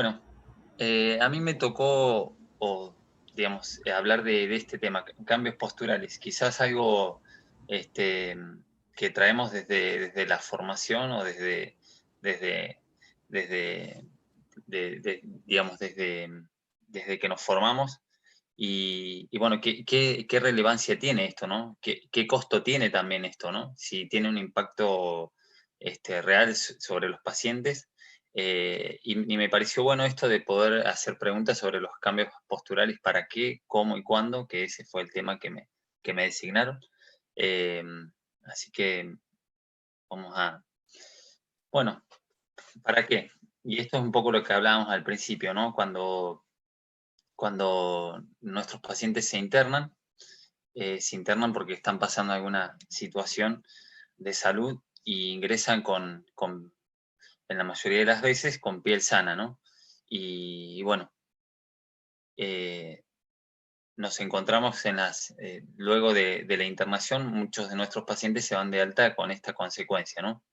Bueno, a mí me tocó, hablar de este tema, cambios posturales. Quizás algo este, que traemos desde la formación o desde, desde, desde que nos formamos. Y bueno, ¿qué relevancia tiene esto, no? ¿Qué costo tiene también esto, no? Si tiene un impacto real sobre los pacientes. Y me pareció bueno esto de poder hacer preguntas sobre los cambios posturales, para qué, cómo y cuándo, que ese fue el tema que me designaron. Eh, Así que vamos a, bueno, ¿para qué? Y esto es un poco lo que hablábamos al principio, ¿no? Cuando nuestros pacientes se internan porque están pasando alguna situación de salud y ingresan en la mayoría de las veces, con piel sana, ¿no? Y bueno, eh, nos encontramos luego de la internación, muchos de nuestros pacientes se van de alta con esta consecuencia, ¿no?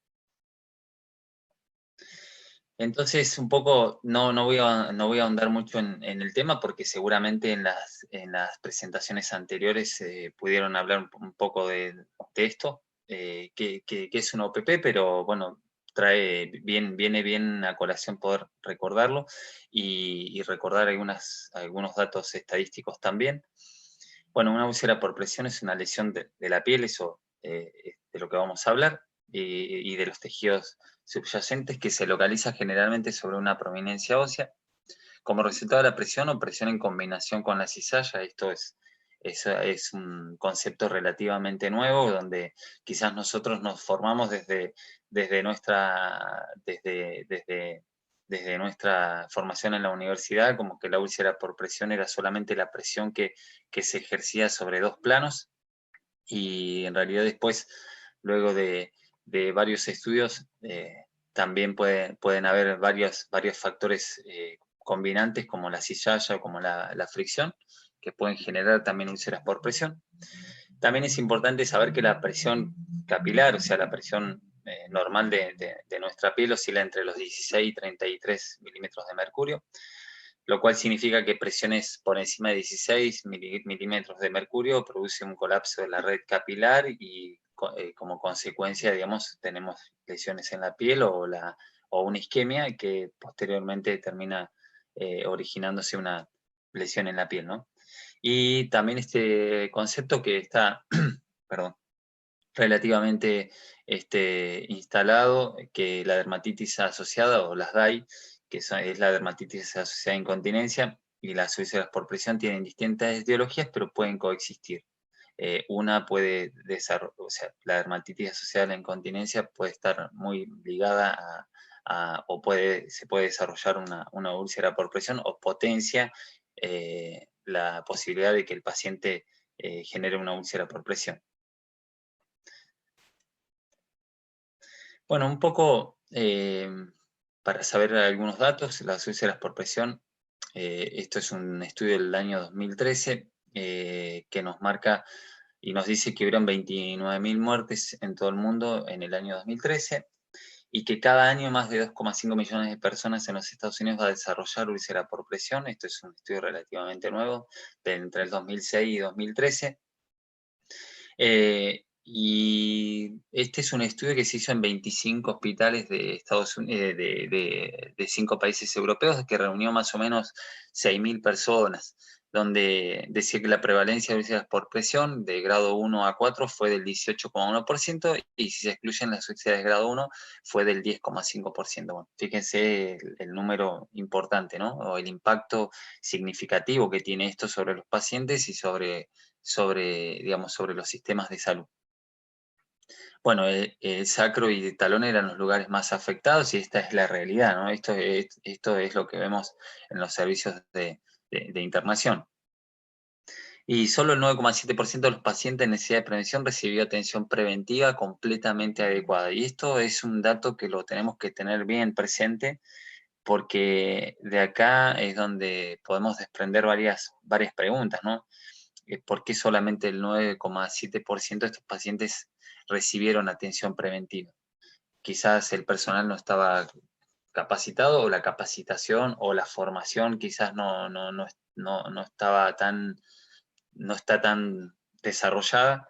Entonces, un poco, no voy a ahondar mucho en el tema, porque seguramente en las presentaciones anteriores pudieron hablar un poco de esto, que es una OPP, pero bueno, viene bien a colación poder recordarlo y recordar algunos datos estadísticos también. Bueno, una úlcera por presión es una lesión de la piel, eso es de lo que vamos a hablar, y de los tejidos subyacentes, que se localiza generalmente sobre una prominencia ósea, como resultado de la presión o presión en combinación con la cizalla. Esto es un concepto relativamente nuevo, donde quizás nosotros nos formamos desde nuestra formación en la universidad, como que la úlcera por presión era solamente la presión que se ejercía sobre dos planos, y en realidad después, luego de varios estudios, también pueden haber varios factores combinantes, como la cizalla o como la fricción, que pueden generar también úlceras por presión. También es importante saber que la presión capilar, o sea, la presión normal de nuestra piel, oscila entre los 16 y 33 milímetros de mercurio, lo cual significa que presiones por encima de 16 milímetros de mercurio produce un colapso de la red capilar, y como consecuencia, digamos, tenemos lesiones en la piel o una isquemia, que posteriormente termina originándose una lesión en la piel, ¿no? Y también este concepto que está, perdón, relativamente instalado, que la dermatitis asociada, o las DAI, es la dermatitis asociada a incontinencia, y las úlceras por presión, tienen distintas etiologías, pero pueden coexistir. Una puede o sea, la dermatitis asociada a la incontinencia puede estar muy ligada o se puede desarrollar una úlcera por presión, o potencia la posibilidad de que el paciente genere una úlcera por presión. Bueno, un poco para saber algunos datos, las úlceras por presión. Esto es un estudio del año 2013, que nos marca y nos dice que hubieron 29.000 muertes en todo el mundo en el año 2013, y que cada año más de 2,5 millones de personas en los Estados Unidos va a desarrollar úlcera por presión. Esto es un estudio relativamente nuevo, entre el 2006 y 2013. Y este es un estudio que se hizo en 25 hospitales de Estados Unidos, de 5 países europeos, que reunió más o menos 6.000 personas, donde decía que la prevalencia de úlceras por presión de grado 1 a 4 fue del 18,1%, y si se excluyen las úlceras de grado 1 fue del 10,5%. Bueno, fíjense el número importante, ¿no? O el impacto significativo que tiene esto sobre los pacientes y digamos, sobre los sistemas de salud. Bueno, el sacro y el talón eran los lugares más afectados, y esta es la realidad, ¿no? Esto es lo que vemos en los servicios de internación. Y solo el 9,7% de los pacientes en necesidad de prevención recibió atención preventiva completamente adecuada. Y esto es un dato que lo tenemos que tener bien presente, porque de acá es donde podemos desprender varias preguntas, ¿no? ¿Por qué solamente el 9,7% de estos pacientes recibieron atención preventiva? Quizás el personal no estaba capacitado, o la capacitación o la formación quizás no estaba tan, no está tan desarrollada,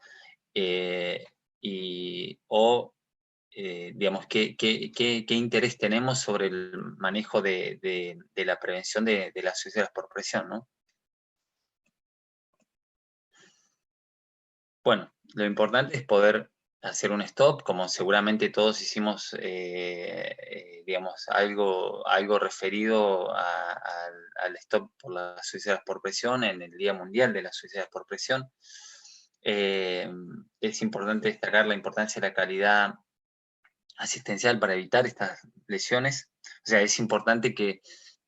digamos, qué interés tenemos sobre el manejo de la prevención de las suicidas por presión, ¿no? Bueno, lo importante es poder hacer un stop, como seguramente todos hicimos, digamos, algo referido al stop por las suicidas por presión en el Día Mundial de las Suicidas por Presión. Es importante destacar la importancia de la calidad asistencial para evitar estas lesiones. O sea, es importante que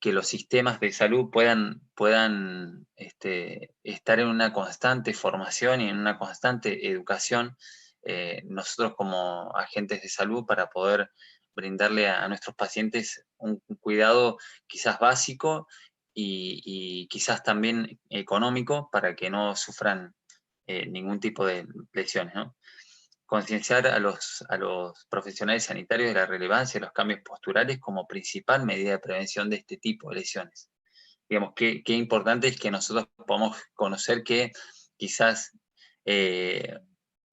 los sistemas de salud puedan estar en una constante formación y en una constante educación, nosotros como agentes de salud, para poder brindarle a nuestros pacientes un cuidado quizás básico y quizás también económico, para que no sufran ningún tipo de lesiones, ¿no? Concienciar a los profesionales sanitarios de la relevancia de los cambios posturales como principal medida de prevención de este tipo de lesiones. Digamos, qué importante es que nosotros podamos conocer que quizás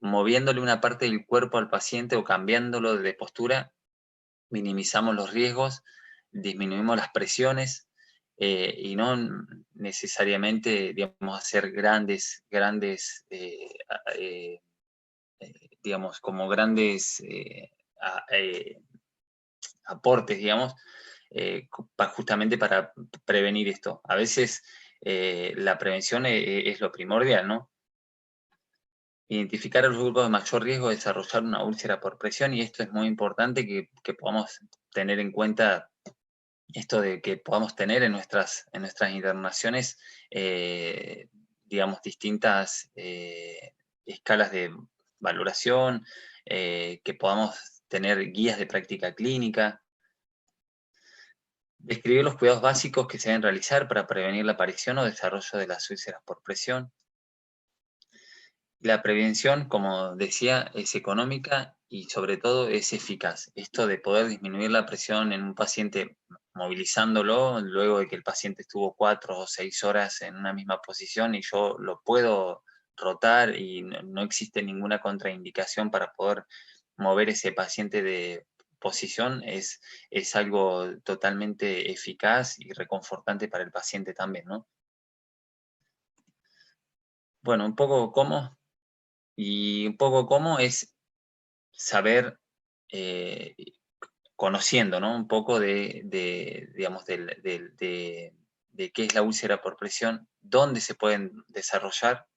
moviéndole una parte del cuerpo al paciente o cambiándolo de postura, minimizamos los riesgos, disminuimos las presiones, y no necesariamente, digamos, hacer grandes digamos, como grandes aportes, digamos, justamente para prevenir esto. A veces la prevención es lo primordial, ¿no? Identificar a los grupos de mayor riesgo de desarrollar una úlcera por presión, y esto es muy importante que podamos tener en cuenta esto de que podamos tener en nuestras internaciones, digamos, distintas escalas de valoración, que podamos tener guías de práctica clínica. Describir los cuidados básicos que se deben realizar para prevenir la aparición o desarrollo de las úlceras por presión. La prevención, como decía, es económica y sobre todo es eficaz. Esto de poder disminuir la presión en un paciente movilizándolo luego de que el paciente estuvo 4 o 6 horas en una misma posición, y yo lo puedo rotar y no existe ninguna contraindicación para poder mover ese paciente de posición, es algo totalmente eficaz y reconfortante para el paciente también, ¿no? Bueno, un poco cómo es saber, eh, conociendo, ¿no? Un poco digamos, de qué es la úlcera por presión, dónde se pueden desarrollar,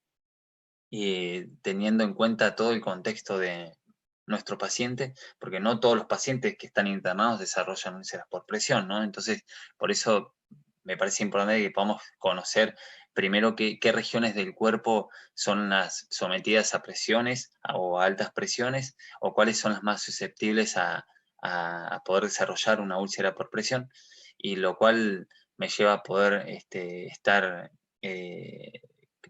y teniendo en cuenta todo el contexto de nuestro paciente, porque no todos los pacientes que están internados desarrollan úlceras por presión, ¿no? Entonces, por eso me parece importante que podamos conocer primero qué regiones del cuerpo son las sometidas a presiones o a altas presiones, o cuáles son las más susceptibles a poder desarrollar una úlcera por presión, y lo cual me lleva a poder estar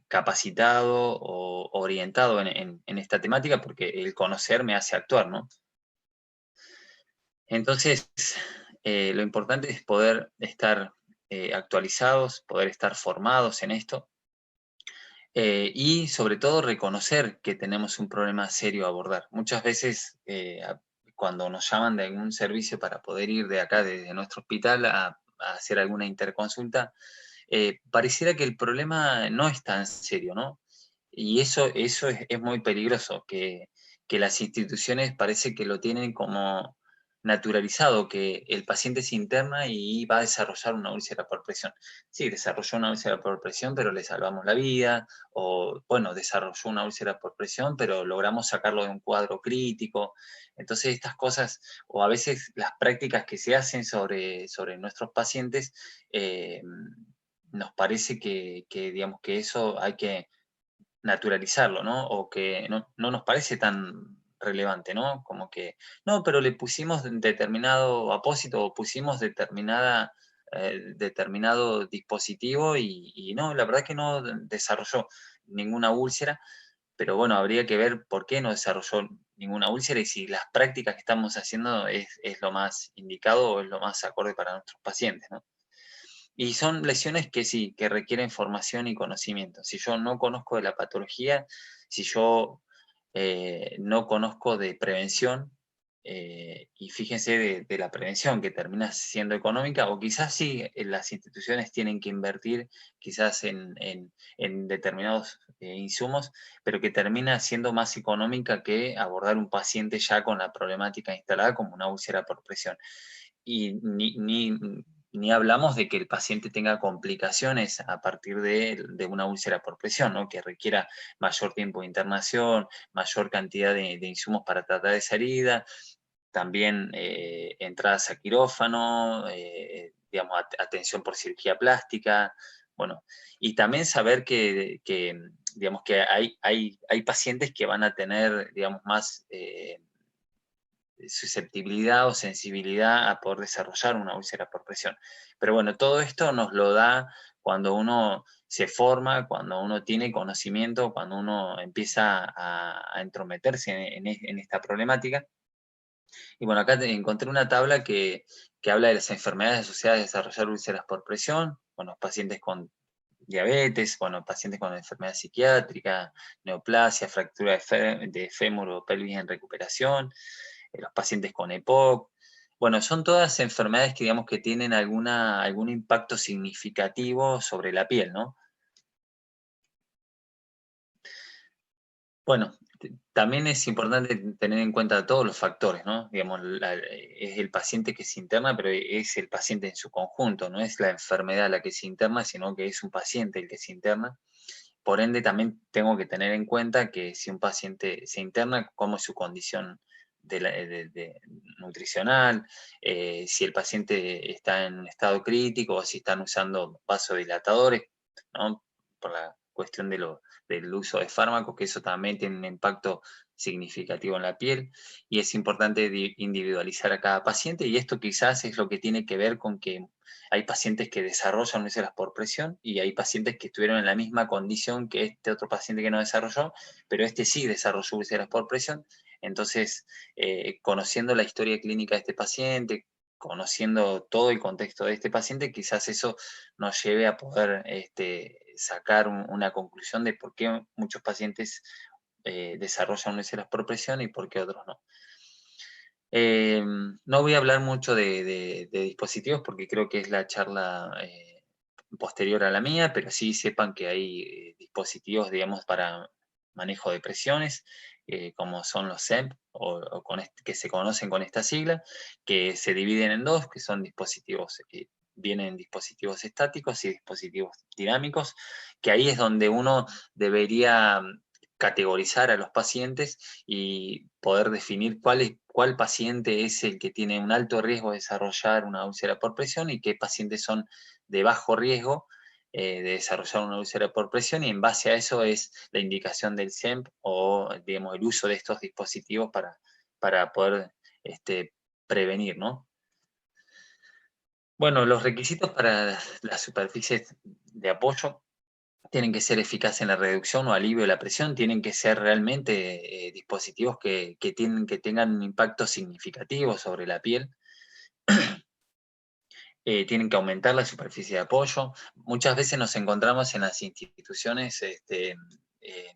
capacitado o orientado en esta temática, porque el conocer me hace actuar, ¿no? Entonces, lo importante es poder estar actualizados, poder estar formados en esto, y sobre todo reconocer que tenemos un problema serio a abordar. Muchas veces cuando nos llaman de algún servicio para poder ir de acá, desde nuestro hospital, a hacer alguna interconsulta, pareciera que el problema no es tan serio, ¿no? Y eso es muy peligroso, que las instituciones parece que lo tienen como naturalizado, que el paciente se interna y va a desarrollar una úlcera por presión. Sí, desarrolló una úlcera por presión, pero le salvamos la vida, o bueno, desarrolló una úlcera por presión, pero logramos sacarlo de un cuadro crítico. Entonces estas cosas, o a veces las prácticas que se hacen sobre nuestros pacientes, nos parece digamos, que eso hay que naturalizarlo, ¿no? O que no nos parece tan relevante, ¿no? Como que, no, pero le pusimos determinado apósito, o pusimos determinado dispositivo, y no, la verdad que no desarrolló ninguna úlcera, pero bueno, habría que ver por qué no desarrolló ninguna úlcera y si las prácticas que estamos haciendo es lo más indicado o es lo más acorde para nuestros pacientes, ¿no? Y son lesiones que sí, que requieren formación y conocimiento. Si yo no conozco de la patología, si yo no conozco de prevención, y fíjense de la prevención que termina siendo económica, o quizás sí las instituciones tienen que invertir quizás en determinados insumos, pero que termina siendo más económica que abordar un paciente ya con la problemática instalada como una úlcera por presión. Y ni hablamos de que el paciente tenga complicaciones a partir de una úlcera por presión, ¿no? Que requiera mayor tiempo de internación, mayor cantidad de insumos para tratar esa herida, también entradas a quirófano, digamos, atención por cirugía plástica, bueno, y también saber digamos, que hay pacientes que van a tener, digamos, más susceptibilidad o sensibilidad a poder desarrollar una úlcera por presión. Pero bueno, todo esto nos lo da cuando uno se forma, cuando uno tiene conocimiento, cuando uno empieza a entrometerse en esta problemática. Y bueno, acá encontré una tabla que habla de las enfermedades asociadas a desarrollar úlceras por presión, bueno, pacientes con diabetes, bueno, pacientes con enfermedad psiquiátrica, neoplasia, fractura de fémur o pelvis en recuperación, los pacientes con EPOC. Bueno, son todas enfermedades que digamos que tienen algún impacto significativo sobre la piel, ¿no? Bueno, también es importante tener en cuenta todos los factores, ¿no? Digamos, es el paciente que se interna, pero es el paciente en su conjunto, no es la enfermedad la que se interna, sino que es un paciente el que se interna. Por ende, también tengo que tener en cuenta que si un paciente se interna, cómo es su condición nutricional, si el paciente está en un estado crítico o si están usando vasodilatadores, ¿no? Por la cuestión del uso de fármacos, que eso también tiene un impacto significativo en la piel, y es importante individualizar a cada paciente, y esto quizás es lo que tiene que ver con que hay pacientes que desarrollan úlceras por presión y hay pacientes que estuvieron en la misma condición que este otro paciente que no desarrolló, pero este sí desarrolló úlceras por presión. Entonces, conociendo la historia clínica de este paciente, conociendo todo el contexto de este paciente, quizás eso nos lleve a poder sacar una conclusión de por qué muchos pacientes desarrollan úlceras por presión y por qué otros no. No voy a hablar mucho de dispositivos porque creo que es la charla posterior a la mía, pero sí sepan que hay dispositivos, digamos, para manejo de presiones, como son los SEMP, que se conocen con esta sigla, que se dividen en dos, que son dispositivos, vienen dispositivos estáticos y dispositivos dinámicos, que ahí es donde uno debería categorizar a los pacientes y poder definir cuál paciente es el que tiene un alto riesgo de desarrollar una úlcera por presión y qué pacientes son de bajo riesgo de desarrollar una úlcera por presión, y en base a eso es la indicación del SEMP o, digamos, el uso de estos dispositivos para poder prevenir, ¿no? Bueno, los requisitos para las superficies de apoyo tienen que ser eficaces en la reducción o alivio de la presión, tienen que ser realmente dispositivos que tengan un impacto significativo sobre la piel, tienen que aumentar la superficie de apoyo. Muchas veces nos encontramos en las instituciones,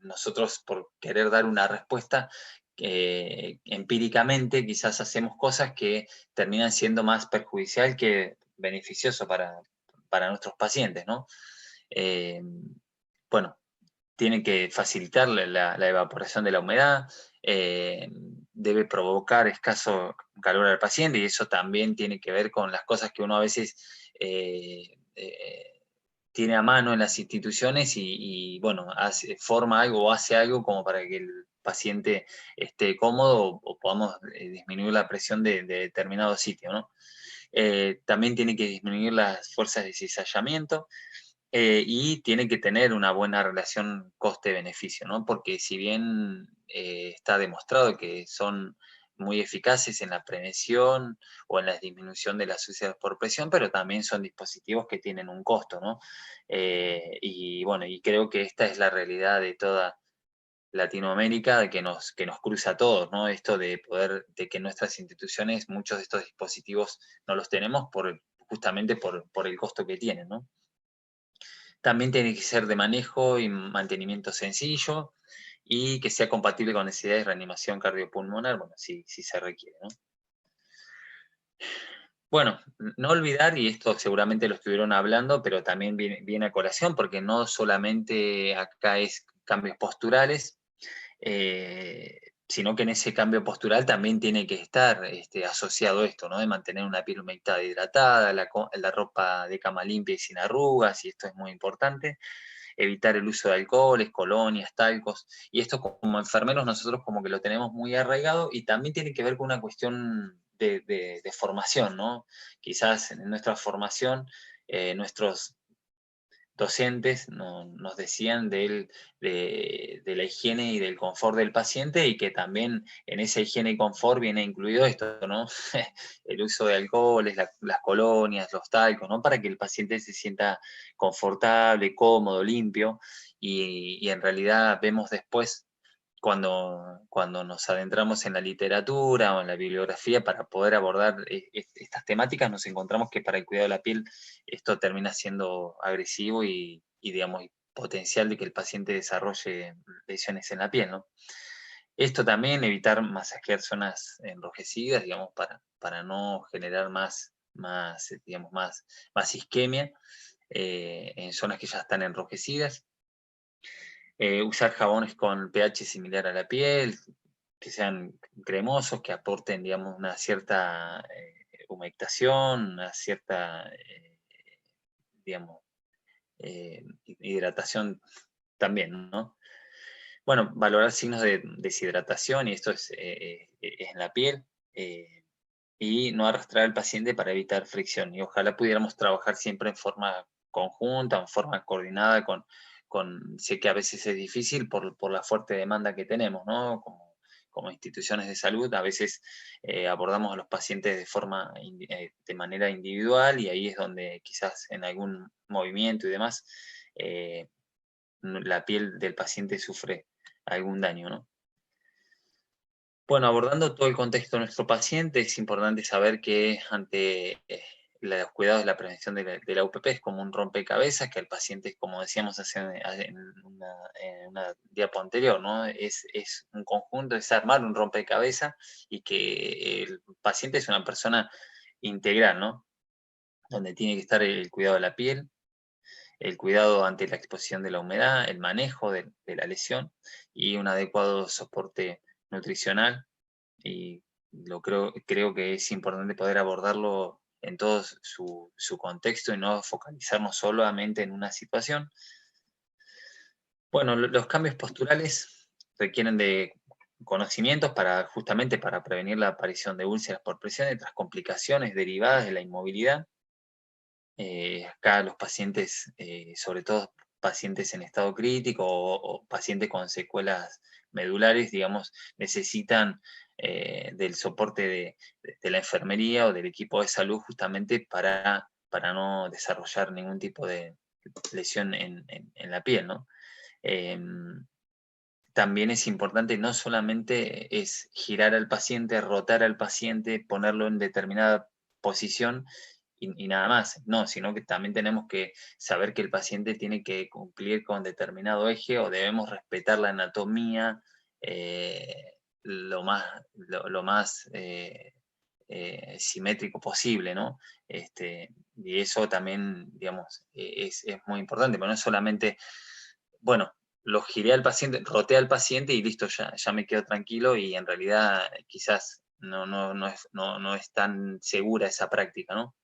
nosotros por querer dar una respuesta, empíricamente quizás hacemos cosas que terminan siendo más perjudicial que beneficioso para nuestros pacientes, ¿no? Eh, bueno, tiene que facilitar la evaporación de la humedad, debe provocar escaso calor al paciente, y eso también tiene que ver con las cosas que uno a veces tiene a mano en las instituciones bueno, forma algo o hace algo como para que el paciente esté cómodo o podamos disminuir la presión de determinado sitio, ¿no? También tiene que disminuir las fuerzas de cizallamiento, y tiene que tener una buena relación coste-beneficio, ¿no? Porque si bien está demostrado que son muy eficaces en la prevención o en la disminución de las úlceras por presión, pero también son dispositivos que tienen un costo, ¿no? Y bueno, y creo que esta es la realidad Latinoamérica que nos cruza a todos, ¿no? Esto de que nuestras instituciones, muchos de estos dispositivos no los tenemos justamente por el costo que tienen, ¿no? También tiene que ser de manejo y mantenimiento sencillo y que sea compatible con necesidades de reanimación cardiopulmonar, bueno, si se requiere, ¿no? Bueno, no olvidar, y esto seguramente lo estuvieron hablando, pero también viene a colación, porque no solamente acá es cambios posturales, sino que en ese cambio postural también tiene que estar asociado esto, ¿no? De mantener una piel humectada, hidratada, la ropa de cama limpia y sin arrugas, y esto es muy importante. Evitar el uso de alcoholes, colonias, talcos, y esto como enfermeros nosotros como que lo tenemos muy arraigado, y también tiene que ver con una cuestión de formación, ¿no? Quizás en nuestra formación, nuestros docentes nos decían de la higiene y del confort del paciente, y que también en esa higiene y confort viene incluido esto, ¿no? El uso de alcoholes, las colonias, los talcos, ¿no? Para que el paciente se sienta confortable, cómodo, limpio, y en realidad vemos después cuando nos adentramos en la literatura o en la bibliografía para poder abordar estas temáticas, nos encontramos que para el cuidado de la piel esto termina siendo agresivo digamos, potencial de que el paciente desarrolle lesiones en la piel, ¿no? Esto también, evitar masajear zonas enrojecidas, digamos, para no generar digamos, más isquemia en zonas que ya están enrojecidas. Usar jabones con pH similar a la piel, que sean cremosos, que aporten, digamos, una cierta humectación, una cierta, digamos, hidratación también, ¿no? Bueno, valorar signos de deshidratación, y esto es en la piel, y no arrastrar al paciente para evitar fricción. Y ojalá pudiéramos trabajar siempre en forma conjunta, en forma coordinada sé que a veces es difícil por la fuerte demanda que tenemos, ¿no? Como instituciones de salud, a veces abordamos a los pacientes de manera individual, y ahí es donde quizás en algún movimiento y demás, la piel del paciente sufre algún daño, ¿no? Bueno, abordando todo el contexto de nuestro paciente, es importante saber que ante los cuidados de la prevención de la UPP es como un rompecabezas, que el paciente, como decíamos en una diapo anterior, ¿no? Es un conjunto, es armar un rompecabezas, y que el paciente es una persona integral, ¿no? Donde tiene que estar el cuidado de la piel, el cuidado ante la exposición de la humedad, el manejo de la lesión y un adecuado soporte nutricional, y creo que es importante poder abordarlo en todo su contexto y no focalizarnos solamente en una situación. Bueno, los cambios posturales requieren de conocimientos justamente para prevenir la aparición de úlceras por presión y otras complicaciones derivadas de la inmovilidad. Acá los pacientes, sobre todo pacientes en estado crítico o pacientes con secuelas medulares, digamos, necesitan del soporte de la enfermería o del equipo de salud, justamente para no desarrollar ningún tipo de lesión en la piel, ¿no? También es importante, no solamente es girar al paciente, rotar al paciente, ponerlo en determinada posición y nada más, no, sino que también tenemos que saber que el paciente tiene que cumplir con determinado eje, o debemos respetar la anatomía lo más simétrico posible, ¿no? Y eso también, digamos, es muy importante, pero no es solamente, bueno, lo giré al paciente, roté al paciente y listo, ya me quedo tranquilo, y en realidad quizás no es tan segura esa práctica, ¿no?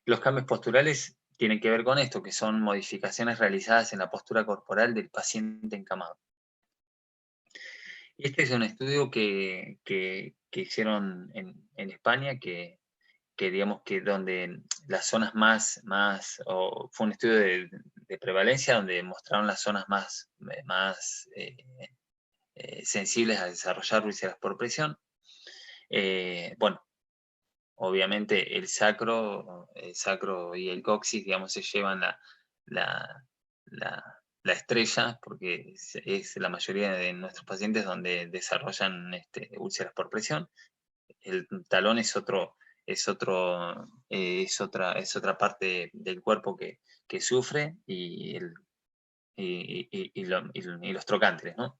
Los cambios posturales tienen que ver con esto, que son modificaciones realizadas en la postura corporal del paciente encamado. Este es un estudio que hicieron en España, que digamos que donde las zonas fue un estudio de prevalencia donde mostraron las zonas más sensibles a desarrollar úlceras por presión. Bueno, obviamente el sacro y el coxis, digamos, se llevan la la estrella, porque es la mayoría de nuestros pacientes donde desarrollan úlceras por presión. El talón es otra parte del cuerpo que sufre, y los trocánteres, ¿no?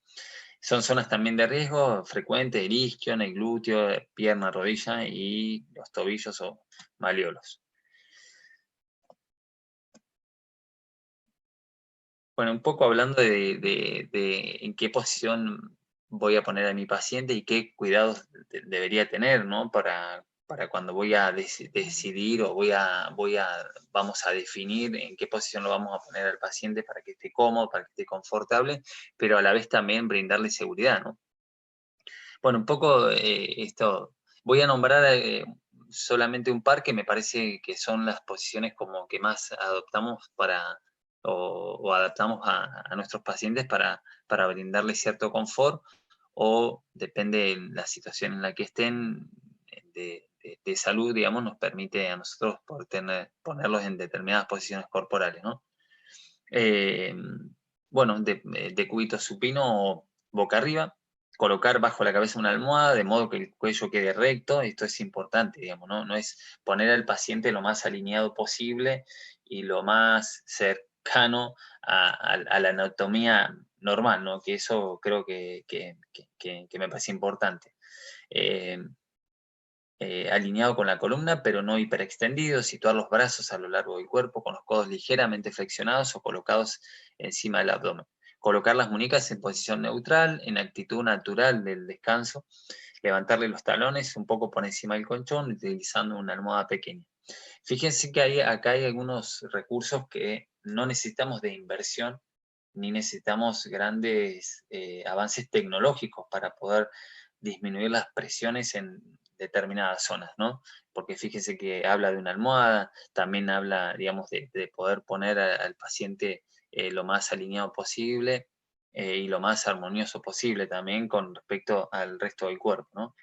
Son zonas también de riesgo frecuente: el isquio, el glúteo, pierna, rodilla y los tobillos o malleolos. Bueno, un poco hablando de en qué posición voy a poner a mi paciente y qué cuidados debería tener, ¿no? Para cuando voy a decidir o vamos a definir en qué posición lo vamos a poner al paciente para que esté cómodo, para que esté confortable, pero a la vez también brindarle seguridad, ¿no? Bueno, un poco esto, voy a nombrar solamente un par que me parece que son las posiciones como que más adoptamos o adaptamos a nuestros pacientes para brindarles cierto confort, o depende de la situación en la que estén de salud, digamos, nos permite a nosotros ponerlos en determinadas posiciones corporales, ¿no? Eh, bueno, de cúbito supino o boca arriba, colocar bajo la cabeza una almohada de modo que el cuello quede recto. Esto es importante, digamos, ¿no? No es poner al paciente lo más alineado posible y lo más cercano a la anatomía normal, ¿no? Que eso creo que me parece importante. Eh, Alineado con la columna, pero no hiperextendido, situar los brazos a lo largo del cuerpo con los codos ligeramente flexionados o colocados encima del abdomen. Colocar las muñecas en posición neutral, en actitud natural del descanso. Levantarle los talones un poco por encima del colchón, utilizando una almohada pequeña. Fíjense que acá hay algunos recursos que no necesitamos de inversión, ni necesitamos grandes avances tecnológicos para poder disminuir las presiones en determinadas zonas, ¿no? Porque fíjese que habla de una almohada, también habla, digamos, de poder poner al paciente lo más alineado posible y lo más armonioso posible también con respecto al resto del cuerpo, ¿no?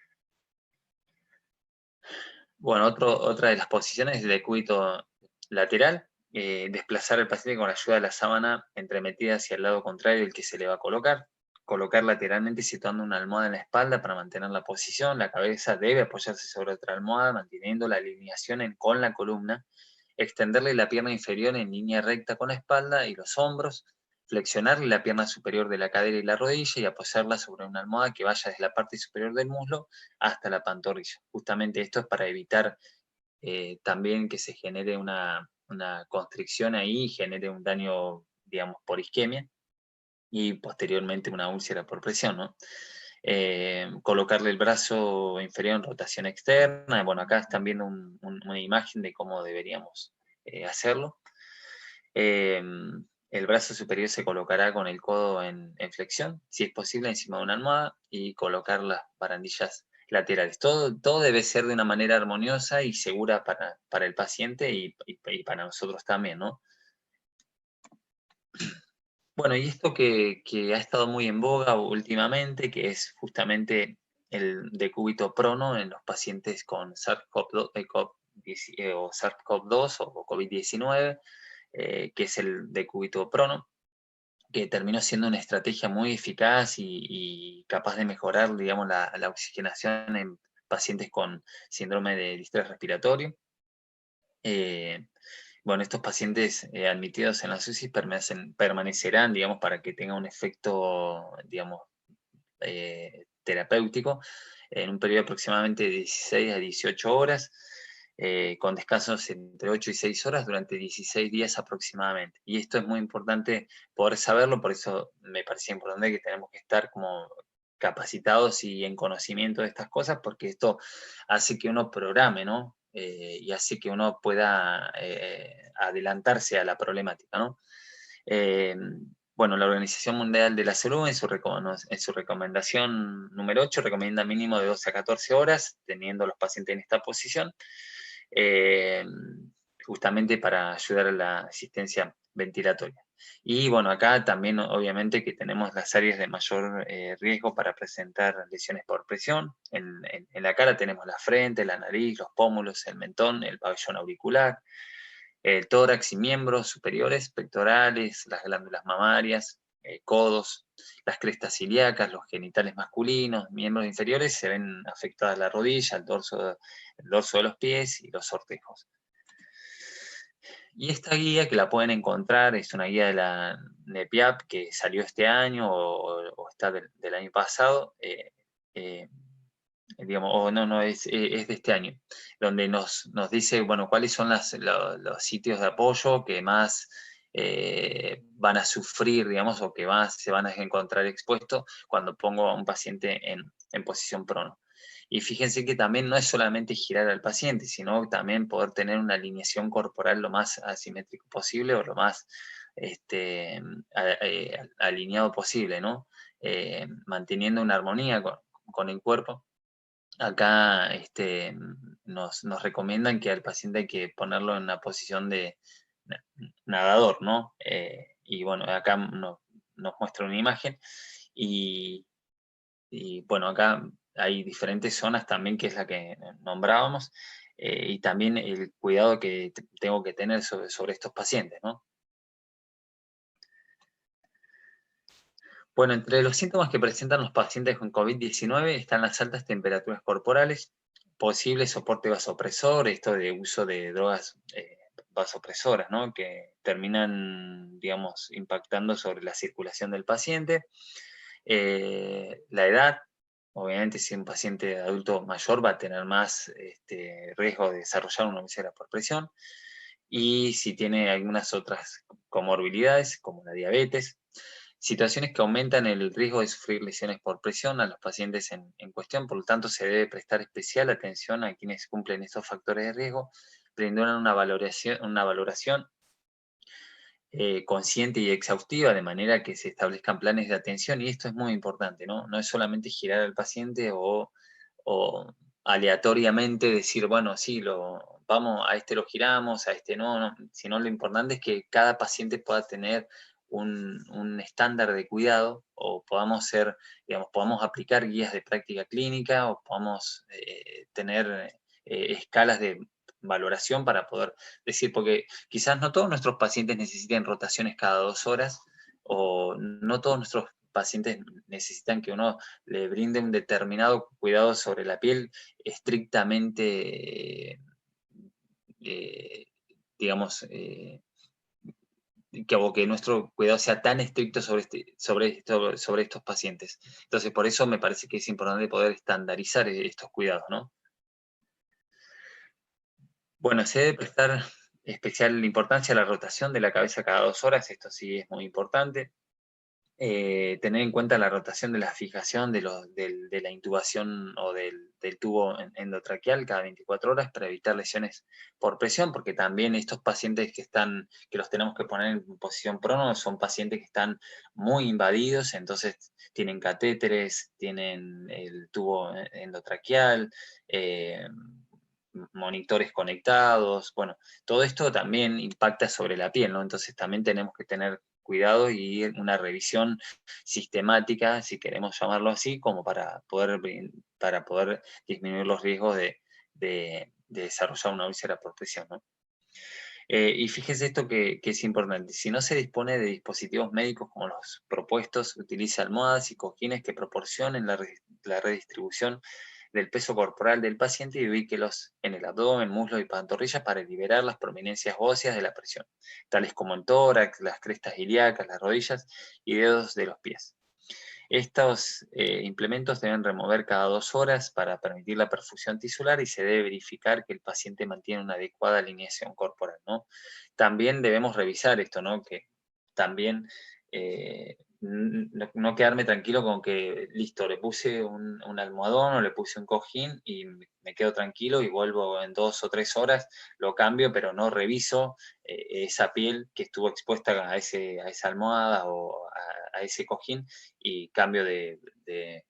Bueno, otra de las posiciones es el decúbito lateral, desplazar al paciente con la ayuda de la sábana entremetida hacia el lado contrario del que se le va a colocar. Colocar lateralmente situando una almohada en la espalda para mantener la posición. La cabeza debe apoyarse sobre otra almohada, manteniendo la alineación con la columna. Extenderle la pierna inferior en línea recta con la espalda y los hombros. Flexionarle la pierna superior de la cadera y la rodilla y apoyarla sobre una almohada que vaya desde la parte superior del muslo hasta la pantorrilla. Justamente esto es para evitar también que se genere una constricción ahí y genere un daño, digamos, por isquemia y posteriormente una úlcera por presión, ¿no? Colocarle el brazo inferior en rotación externa. Bueno, acá están viendo una imagen de cómo deberíamos hacerlo. El brazo superior se colocará con el codo en flexión, si es posible, encima de una almohada, y colocar las barandillas laterales. Todo debe ser de una manera armoniosa y segura para el paciente y para nosotros también, ¿no? Bueno, y esto que ha estado muy en boga últimamente, que es justamente el decúbito prono en los pacientes con SARS-CoV-2 o SARS-CoV-2 o COVID-19, que es el decúbito prono, que terminó siendo una estrategia muy eficaz y capaz de mejorar, digamos, la oxigenación en pacientes con síndrome de distrés respiratorio. Bueno, estos pacientes admitidos en las UCI permanecerán, digamos, para que tenga un efecto, digamos, terapéutico en un periodo de aproximadamente 16 a 18 horas, con descansos entre 8 y 6 horas durante 16 días aproximadamente. Y esto es muy importante poder saberlo, por eso me parecía importante que tenemos que estar como capacitados y en conocimiento de estas cosas, porque esto hace que uno programe, ¿no? Y hace que uno pueda adelantarse a la problemática, ¿no? Bueno, la Organización Mundial de la Salud en su recomendación número 8 recomienda mínimo de 12 a 14 horas, teniendo a los pacientes en esta posición, eh, justamente para ayudar a la asistencia ventilatoria. Y bueno, acá también obviamente que tenemos las áreas de mayor riesgo para presentar lesiones por presión. En la cara tenemos la frente, la nariz, los pómulos, el mentón, el pabellón auricular. el tórax y miembros superiores, pectorales, las glándulas mamarias, codos, las crestas ilíacas, los genitales masculinos, miembros inferiores, se ven afectadas la rodilla, el dorso de los pies y los sortejos. Y esta guía, que la pueden encontrar, es una guía de la NEPIAP que salió este año o está del año pasado, digamos, o no, es de este año, donde nos dice, bueno, cuáles son los sitios de apoyo que más van a sufrir, digamos, o que más se van a encontrar expuestos cuando pongo a un paciente en posición prono. Y fíjense que también no es solamente girar al paciente, sino también poder tener una alineación corporal lo más asimétrico posible o lo más alineado posible, ¿no? Manteniendo una armonía con el cuerpo. Acá nos recomiendan que al paciente hay que ponerlo en una posición de nadador, ¿no? Y bueno, acá nos muestra una imagen y bueno, acá hay diferentes zonas también, que es la que nombrábamos, y también el cuidado que tengo que tener sobre estos pacientes, ¿no? Bueno, entre los síntomas que presentan los pacientes con COVID-19 están las altas temperaturas corporales, posible soporte vasopresor, esto de uso de drogas vasopresoras, ¿no? Que terminan, digamos, impactando sobre la circulación del paciente. La edad, obviamente, si un paciente adulto mayor va a tener más riesgo de desarrollar una úlcera por presión, y si tiene algunas otras comorbilidades, como la diabetes, situaciones que aumentan el riesgo de sufrir lesiones por presión a los pacientes en cuestión. Por lo tanto, se debe prestar especial atención a quienes cumplen estos factores de riesgo, brindando una valoración consciente y exhaustiva, de manera que se establezcan planes de atención, y esto es muy importante, ¿no? No es solamente girar al paciente o aleatoriamente decir, bueno, sí, vamos, a este lo giramos, a este no, sino lo importante es que cada paciente pueda tener un estándar de cuidado, o podamos aplicar guías de práctica clínica, o podamos tener escalas de valoración para poder decir, porque quizás no todos nuestros pacientes necesiten rotaciones cada 2 horas, o no todos nuestros pacientes necesitan que uno le brinde un determinado cuidado sobre la piel estrictamente, digamos, que nuestro cuidado sea tan estricto sobre estos pacientes. Entonces, por eso me parece que es importante poder estandarizar estos cuidados, ¿no? Bueno, se debe prestar especial importancia a la rotación de la cabeza cada 2 horas, esto sí es muy importante. Tener en cuenta la rotación de la fijación de la intubación o del tubo endotraqueal cada 24 horas para evitar lesiones por presión, porque también estos pacientes que los tenemos que poner en posición prono son pacientes que están muy invadidos, entonces tienen catéteres, tienen el tubo endotraqueal, monitores conectados, bueno, todo esto también impacta sobre la piel, ¿no? Entonces también tenemos que tener cuidado y una revisión sistemática, si queremos llamarlo así, como para poder disminuir los riesgos de desarrollar una úlcera por presión, ¿no? Y fíjese esto que es importante: si no se dispone de dispositivos médicos como los propuestos, utilice almohadas y cojines que proporcionen la redistribución del peso corporal del paciente, y ubíquelos en el abdomen, muslos y pantorrillas para liberar las prominencias óseas de la presión, tales como el tórax, las crestas ilíacas, las rodillas y dedos de los pies. Estos implementos deben remover cada 2 horas para permitir la perfusión tisular, y se debe verificar que el paciente mantiene una adecuada alineación corporal, ¿no? También debemos revisar esto, ¿no? Que también no quedarme tranquilo con que, listo, le puse un almohadón o le puse un cojín y me quedo tranquilo y vuelvo en 2 o 3 horas, lo cambio, pero no reviso esa piel que estuvo expuesta a esa almohada o a ese cojín, y cambio de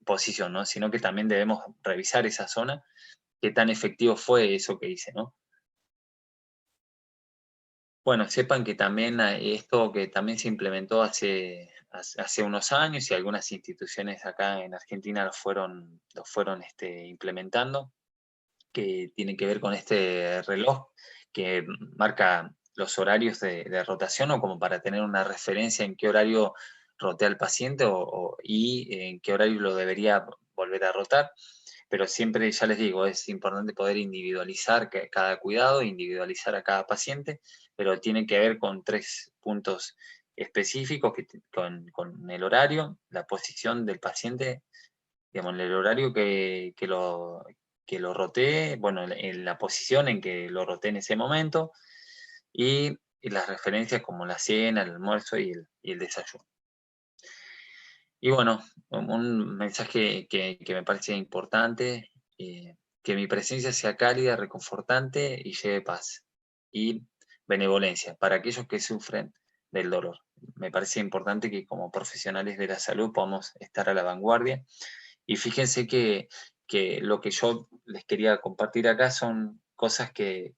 posición, ¿no? Sino que también debemos revisar esa zona, qué tan efectivo fue eso que hice, ¿no? Bueno, sepan que también esto que también se implementó hace unos años, y algunas instituciones acá en Argentina lo fueron implementando, que tiene que ver con este reloj que marca los horarios de rotación, o como para tener una referencia en qué horario rotea el paciente y en qué horario lo debería volver a rotar. Pero siempre, ya les digo, es importante poder individualizar cada cuidado, individualizar a cada paciente, pero tiene que ver con 3 puntos específicos, con el horario, la posición del paciente, digamos, el horario que lo rotee, bueno, en la posición en que lo rotee en ese momento, y las referencias como la cena, el almuerzo y el desayuno. Y bueno, un mensaje que me parece importante, que mi presencia sea cálida, reconfortante y lleve paz y benevolencia para aquellos que sufren del dolor. Me parece importante que como profesionales de la salud podamos estar a la vanguardia. Y fíjense que lo que yo les quería compartir acá son cosas que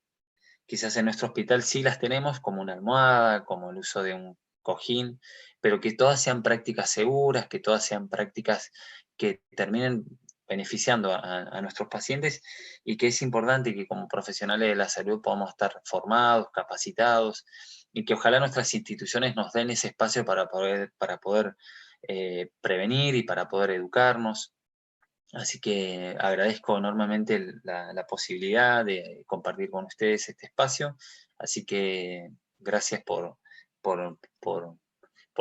quizás en nuestro hospital sí las tenemos, como una almohada, como el uso de un cojín, pero que todas sean prácticas seguras, que todas sean prácticas que terminen beneficiando a nuestros pacientes, y que es importante que como profesionales de la salud podamos estar formados, capacitados, y que ojalá nuestras instituciones nos den ese espacio para poder prevenir y para poder educarnos. Así que agradezco enormemente la posibilidad de compartir con ustedes este espacio. Así que gracias por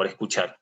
escuchar.